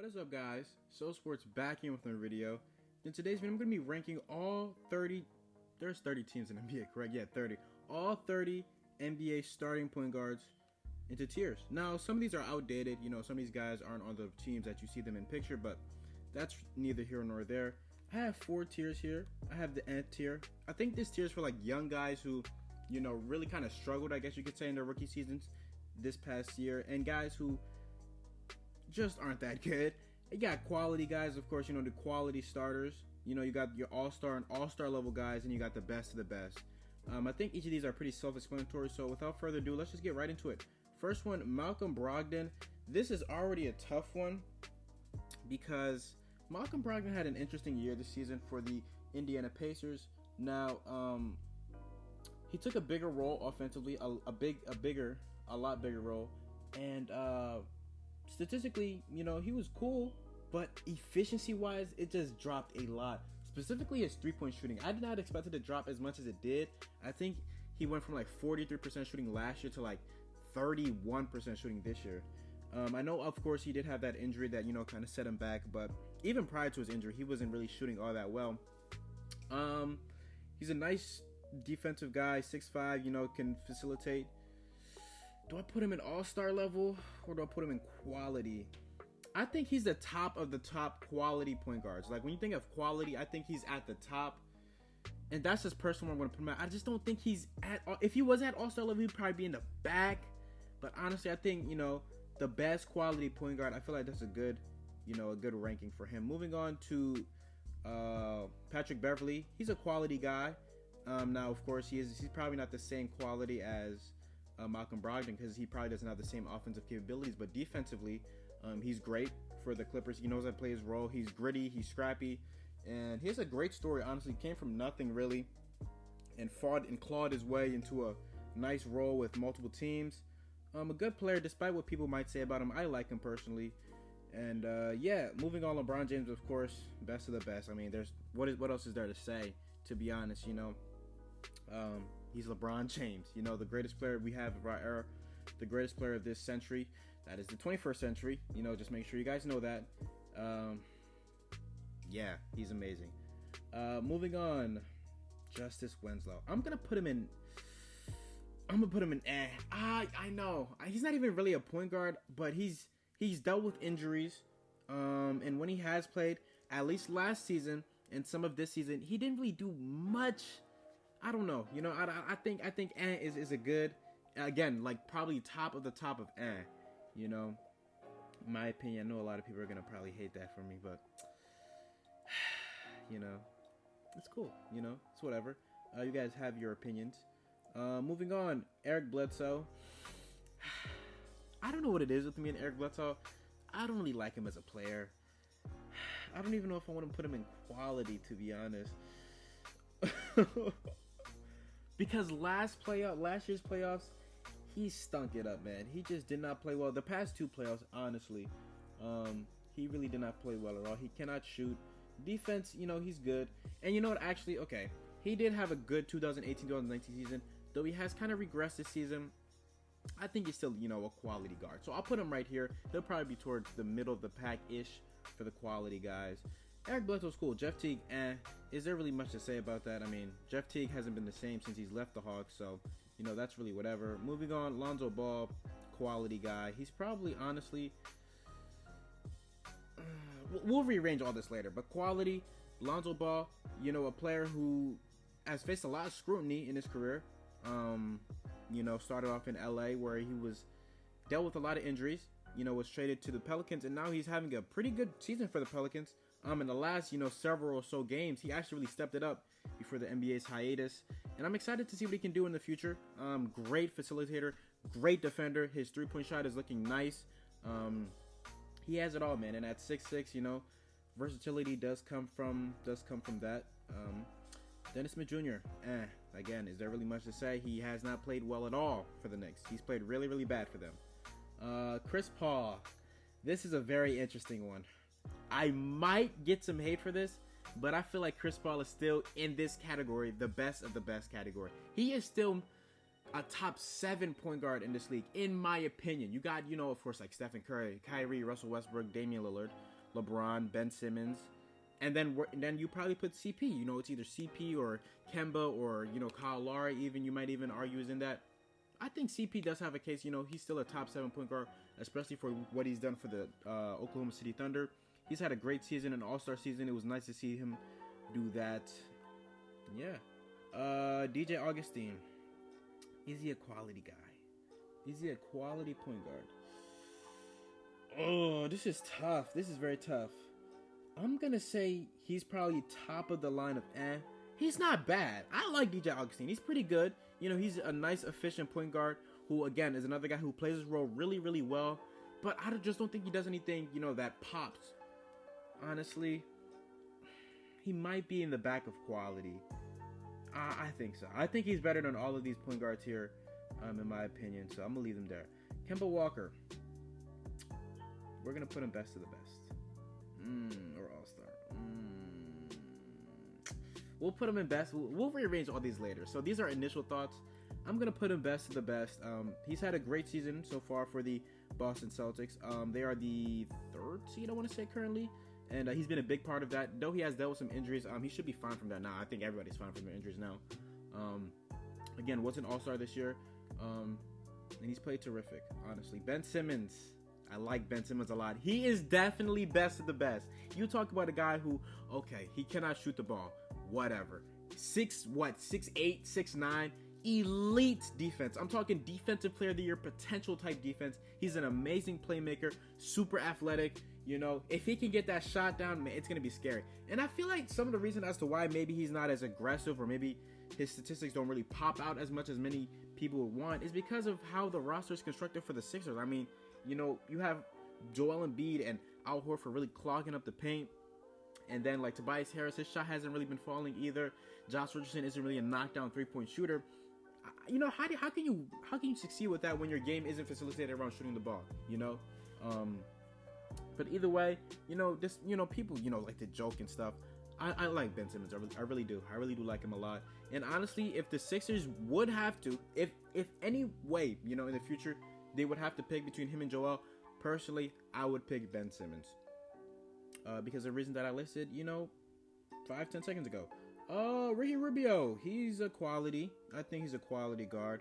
What is up, guys? So Sports back in with another video. In today's video, I'm going to be ranking all 30, there's 30 teams in NBA, correct? Yeah, 30. All 30 NBA starting point guards into tiers. Now, some of these are outdated. You know, some of these guys aren't on the teams that you see them in picture, but that's neither here nor there. I have 4 tiers here. I have the nth tier. I think this tier is for like young guys who, you know, really kind of struggled, I guess you could say, in their rookie seasons this past year, and guys who just aren't that good. You got quality guys, of course, you know, the quality starters. You know, you got your all-star and all-star level guys, and you got the best of the best. I think each of these are pretty self-explanatory, so without further ado, let's just get right into it. First one, Malcolm Brogdon. This is already a tough one because Malcolm Brogdon had an interesting year this season for the Indiana Pacers. Now, he took a bigger role offensively, a lot bigger role, and statistically, you know, he was cool, but efficiency-wise, it just dropped a lot. Specifically, his three-point shooting. I did not expect it to drop as much as it did. I think he went from like 43% shooting last year to like 31% shooting this year. I know, of course, he did have that injury that, you know, kind of set him back, but even prior to his injury, he wasn't really shooting all that well. He's a nice defensive guy, 6'5", you know, can facilitate. Do I put him in all-star level or do I put him in quality? I think he's the top of the top quality point guards. Like, when you think of quality, I think he's at the top. And that's just personal. I'm going to put him at. I just don't think he's at... If he was at all-star level, he'd probably be in the back. But honestly, I think, you know, the best quality point guard, I feel like that's a good, you know, a good ranking for him. Moving on to Patrick Beverley. He's a quality guy. Now, of course, he's probably not the same quality as Malcolm Brogdon because he probably doesn't have the same offensive capabilities, but defensively, he's great for the Clippers. He knows how to play his role. He's gritty, he's scrappy, and he has a great story. Honestly, came from nothing really, and fought and clawed his way into a nice role with multiple teams. A good player, despite what people might say about him. I like him personally, and yeah. Moving on, LeBron James, of course, best of the best. I mean, there's what else is there to say? To be honest, you know. He's LeBron James, you know, the greatest player we have of our era, the greatest player of this century. That is the 21st century. You know, just make sure you guys know that. Yeah, he's amazing. Moving on, Justice Winslow. I'm gonna put him in. I know he's not even really a point guard, but he's dealt with injuries. And when he has played, at least last season and some of this season, he didn't really do much. I don't know. You know, I think is a good, again, like probably top of you know, in my opinion. I know a lot of people are going to probably hate that for me, but, you know, it's cool. You know, it's whatever. You guys have your opinions. Moving on, Eric Bledsoe. I don't know what it is with me and Eric Bledsoe. I don't really like him as a player. I don't even know if I want to put him in quality, to be honest. Because last year's playoffs, he stunk it up, man. He just did not play well. The past 2 playoffs, honestly, he really did not play well at all. He cannot shoot. Defense, you know, he's good. And you know what, actually, okay, he did have a good 2018-2019 season, though he has kind of regressed this season. I think he's still, you know, a quality guard. So I'll put him right here. He'll probably be towards the middle of the pack-ish for the quality guys. Eric Bledsoe's cool. Jeff Teague, is there really much to say about that? I mean, Jeff Teague hasn't been the same since he's left the Hawks, so, you know, that's really whatever. Moving on, Lonzo Ball, quality guy. He's probably, honestly, we'll rearrange all this later, but quality, Lonzo Ball, you know, a player who has faced a lot of scrutiny in his career. You know, started off in LA where he was dealt with a lot of injuries, you know, was traded to the Pelicans, and now he's having a pretty good season for the Pelicans. In the last, you know, several or so games, he actually really stepped it up before the NBA's hiatus. And I'm excited to see what he can do in the future. Great facilitator, great defender. His three-point shot is looking nice. He has it all, man. And at 6'6", you know, versatility does come from that. Dennis Smith Jr., again, is there really much to say? He has not played well at all for the Knicks. He's played really, really bad for them. Chris Paul. This is a very interesting one. I might get some hate for this, but I feel like Chris Paul is still in this category, the best of the best category. He is still a top 7 point guard in this league, in my opinion. You got, of course, like Stephen Curry, Kyrie, Russell Westbrook, Damian Lillard, LeBron, Ben Simmons, and then you probably put CP. It's either CP or Kemba or Kyle Lowry. Even you might even argue is in that. I think CP does have a case. He's still a top 7 point guard, especially for what he's done for the Oklahoma City Thunder. He's had a great season, an All-Star season. It was nice to see him do that. Yeah. DJ Augustine. Is he a quality guy? Is he a quality point guard? Oh, this is tough. This is very tough. I'm going to say he's probably top of the line of He's not bad. I like DJ Augustine. He's pretty good. He's a nice, efficient point guard who, again, is another guy who plays his role really, really well. But I just don't think he does anything, that pops. Honestly, he might be in the back of quality. I think so. I think he's better than all of these point guards here, in my opinion. So I'm going to leave him there. Kemba Walker. We're going to put him best of the best. Or all-star. We'll put him in best. We'll rearrange all these later. So these are initial thoughts. I'm going to put him best of the best. He's had a great season so far for the Boston Celtics. They are the 3rd seed, I want to say, currently. And he's been a big part of that. Though he has dealt with some injuries, he should be fine from that now. I think everybody's fine from their injuries now. Again, was an all-star this year. And he's played terrific, honestly. Ben Simmons. I like Ben Simmons a lot. He is definitely best of the best. You talk about a guy who, okay, he cannot shoot the ball. Whatever. 6'8", 6'9", elite defense. I'm talking defensive player of the year, potential type defense. He's an amazing playmaker, super athletic. If he can get that shot down, man, it's going to be scary. And I feel like some of the reason as to why maybe he's not as aggressive or maybe his statistics don't really pop out as much as many people would want is because of how the roster is constructed for the Sixers. I mean, you have Joel Embiid and Al Horford really clogging up the paint. And then, like, Tobias Harris, his shot hasn't really been falling either. Josh Richardson isn't really a knockdown three-point shooter. How can you succeed with that when your game isn't facilitated around shooting the ball? But either way, people, like to joke and stuff. I like Ben Simmons. I really do. I really do like him a lot. And honestly, if the Sixers would have to, if any way, in the future, they would have to pick between him and Joel, personally, I would pick Ben Simmons. Because the reason that I listed, 5-10 seconds ago. Ricky Rubio. He's a quality. I think he's a quality guard.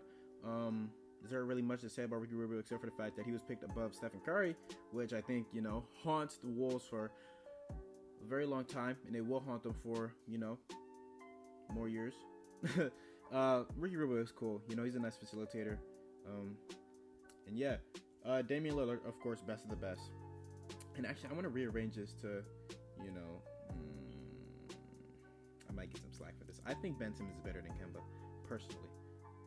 Is there really much to say about Ricky Rubio except for the fact that he was picked above Stephen Curry, which I think, haunts the Wolves for a very long time, and it will haunt them for, more years. Ricky Rubio is cool. He's a nice facilitator. And yeah, Damian Lillard, of course, best of the best. And actually, I want to rearrange this to, I might get some slack for this. I think Ben Simmons is better than Kemba, personally.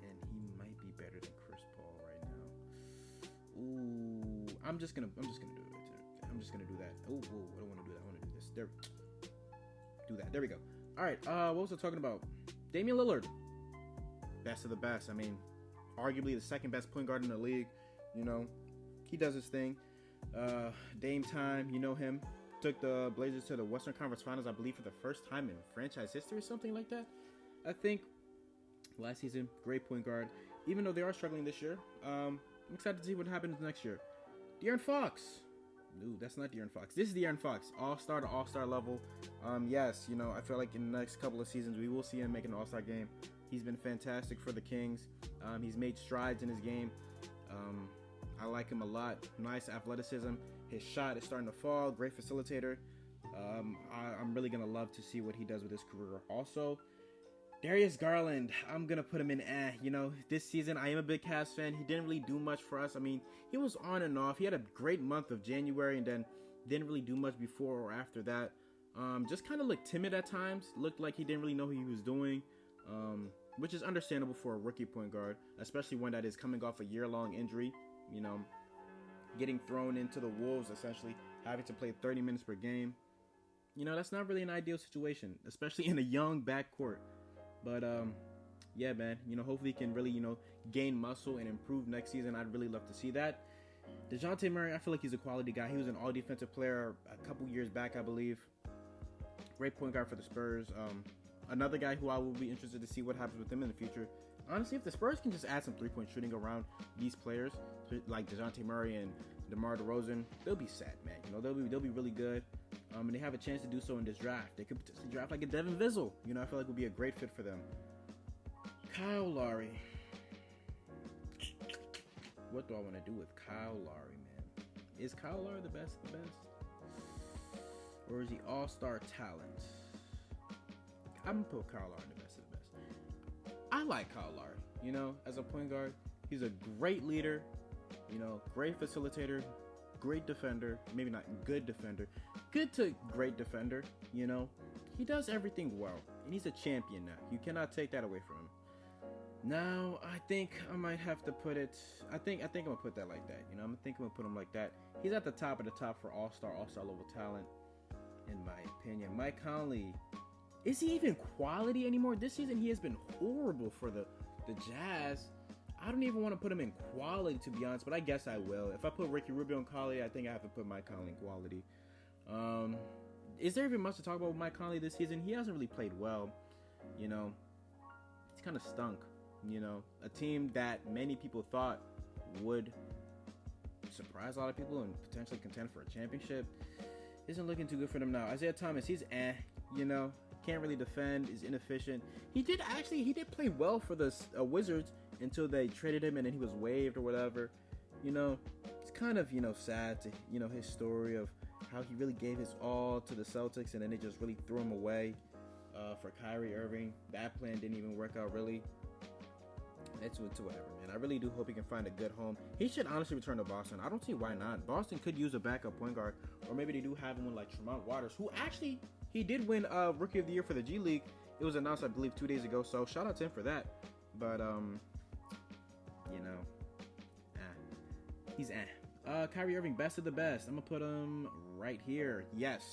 And he might be better than Chris Paul right now. Ooh, I'm just gonna do it. I'm just gonna do that. Oh, whoa, I don't want to do that. I want to do this. There, do that. There we go. All right. What was I talking about? Damian Lillard, best of the best. I mean, arguably the second best point guard in the league. He does his thing. Dame time, him. Took the Blazers to the Western Conference Finals, I believe, for the first time in franchise history or something like that. I think last season, great point guard. Even though they are struggling this year, I'm excited to see what happens next year. De'Aaron Fox. No, that's not De'Aaron Fox. This is De'Aaron Fox, all-star to all-star level. Yes, I feel like in the next couple of seasons, we will see him make an all-star game. He's been fantastic for the Kings. He's made strides in his game. I like him a lot. Nice athleticism. His shot is starting to fall. Great facilitator. I'm really going to love to see what he does with his career. Also, Darius Garland, I'm going to put him in this season, I am a big Cavs fan. He didn't really do much for us. I mean, he was on and off. He had a great month of January and then didn't really do much before or after that. Just kind of looked timid at times. Looked like he didn't really know what he was doing, which is understandable for a rookie point guard, especially one that is coming off a year-long injury. Getting thrown into the Wolves, essentially having to play 30 minutes per game. That's not really an ideal situation, especially in a young backcourt. But, yeah, man, hopefully he can really, gain muscle and improve next season. I'd really love to see that. DeJounte Murray, I feel like he's a quality guy. He was an all-defensive player a couple years back, I believe. Great point guard for the Spurs. Another guy who I will be interested to see what happens with him in the future honestly, if the Spurs can just add some 3-point shooting around these players, like DeJounte Murray and DeMar DeRozan, they'll be set, man. You know, they'll be really good. And they have a chance to do so in this draft. They could potentially draft like a Devin Vizzle. You know, I feel like would be a great fit for them. Kyle Lowry. What do I want to do with Kyle Lowry, man? Is Kyle Lowry the best of the best? Or is he all-star talent? I'm going to put Kyle Lowry the best of the best. I like Kyle Lowry, you know, as a point guard. He's a great leader, you know, great facilitator, great defender. Maybe not good defender. Good to great defender, you know. He does everything well, and he's a champion now. You cannot take that away from him. Now, I think I might have to put it. I think I'm gonna put that like that. You know, I'm gonna put him like that. He's at the top of the top for all-star level talent, in my opinion. Mike Conley, is he even quality anymore? This season he has been horrible for the Jazz. I don't even want to put him in quality, to be honest, but I guess I will. If I put Ricky Rubio in quality, I think I have to put Mike Conley in quality. Is there even much to talk about with Mike Conley this season? He hasn't really played well. You know, he's kind of stunk. You know, a team that many people thought would surprise a lot of people and potentially contend for a championship isn't looking too good for them now. Isiah Thomas, he's you know, can't really defend, is inefficient. He did play well for the Wizards until they traded him and then he was waived or whatever. You know, it's kind of, you know, sad to, you know, his story of how he really gave his all to the Celtics and then they just really threw him away for Kyrie Irving. That plan didn't even work out really. It's whatever, man. I really do hope he can find a good home. He should honestly return to Boston. I don't see why not. Boston could use a backup point guard, or maybe they do have one like Tremont Waters, who actually he did win Rookie of the Year for the G League. It was announced, I believe, 2 days ago. So shout out to him for that. But you know, he's Kyrie Irving, best of the best. I'm gonna put him right here. Yes,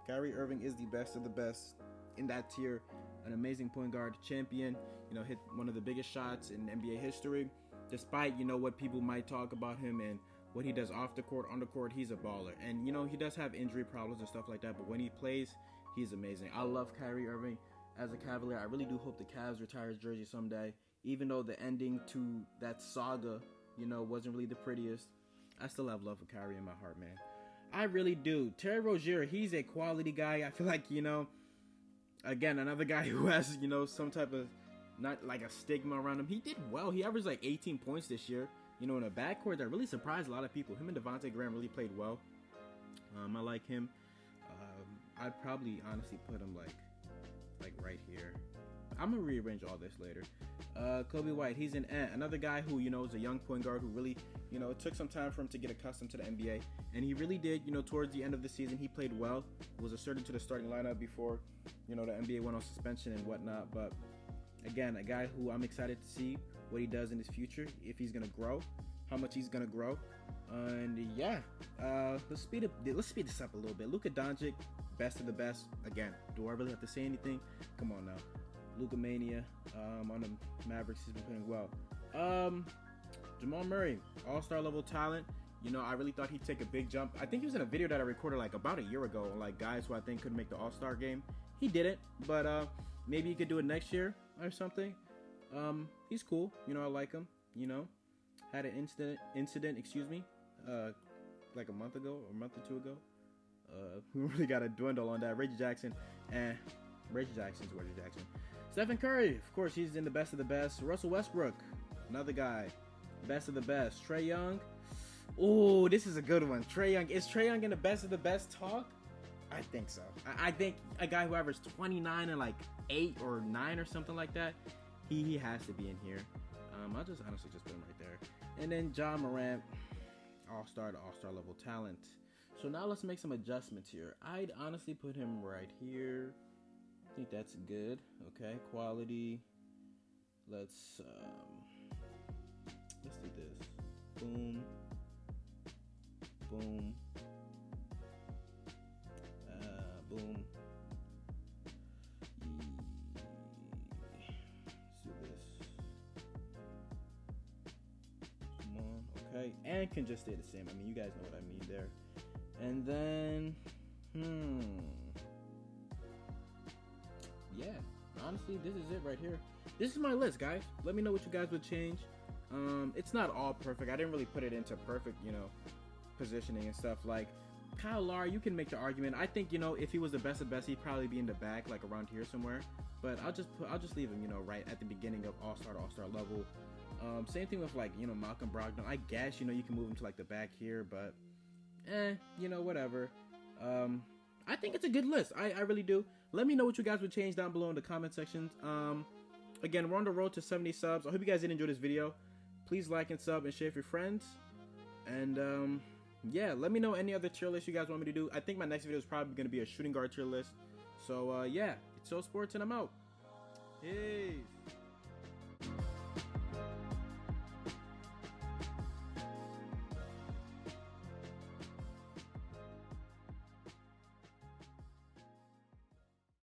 Kyrie Irving is the best of the best in that tier. An amazing point guard, champion, you know, hit one of the biggest shots in NBA history. Despite, you know, what people might talk about him and what he does off the court, on the court, he's a baller. And, you know, he does have injury problems and stuff like that, but when he plays, he's amazing. I love Kyrie Irving as a Cavalier. I really do hope the Cavs retire his jersey someday. Even though the ending to that saga, you know, wasn't really the prettiest, I still have love for Kyrie in my heart, man. I really do. Terry Rozier, he's a quality guy. I feel like, you know, again, another guy who has, you know, some type of, not like a stigma around him. He did well. He averaged like 18 points this year. You know, in a backcourt that really surprised a lot of people. Him and Devontae Graham really played well. I like him. I'd probably honestly put him like right here. I'm going to rearrange all this later. Kobe White, he's another guy who, you know, is a young point guard who really, you know, it took some time for him to get accustomed to the NBA. And he really did, you know, towards the end of the season, he played well. Was asserted to the starting lineup before, you know, the NBA went on suspension and whatnot. But again, a guy who I'm excited to see what he does in his future, if he's going to grow, how much he's going to grow. And yeah, let's speed this up a little bit. Luka Doncic, best of the best. Again, do I really have to say anything? Come on now. Luka Mania on the Mavericks, he's been playing well. Jamal Murray, all-star level talent. You know, I really thought he'd take a big jump. I think he was in a video that I recorded like about a year ago, like guys who I think could make the all-star game. He didn't, but maybe he could do it next year or something. He's cool. You know, I like him. You know, had an incident, like a month ago or a month or two ago. We really got to dwindle on that. Reggie Jackson. Stephen Curry, of course, he's in the best of the best. Russell Westbrook, another guy, best of the best. Trey Young. Oh, this is a good one. Trey Young. Is Trey Young in the best of the best talk? I think so. I think a guy who averaged 29 and like 8 or 9 or something like that, he has to be in here. I'll just honestly just put him right there. And then John Moran, all-star to all-star level talent. So now let's make some adjustments here. I'd honestly put him right here. I think that's good. Okay, quality. Let's do this. Boom. Boom. Boom. Let's do this. Come on. Okay, and can just stay the same. I mean, you guys know what I mean there. And then, yeah, honestly, this is it right here. This is my list, guys. Let me know what you guys would change. It's not all perfect. I didn't really put it into perfect, positioning and stuff. Like Kyle Lowry, you can make the argument. I think, if he was the best of best, he'd probably be in the back, like around here somewhere. But I'll just leave him, right at the beginning of all-star level. Same thing with like, Malcolm Brogdon. I guess, you can move him to like the back here, but whatever. I think it's a good list. I really do. Let me know what you guys would change down below in the comment sections. Again, we're on the road to 70 subs. I hope you guys did enjoy this video. Please like and sub and share with your friends. And yeah, let me know any other tier lists you guys want me to do. I think my next video is probably going to be a shooting guard tier list. So yeah, it's So Sports and I'm out. Peace.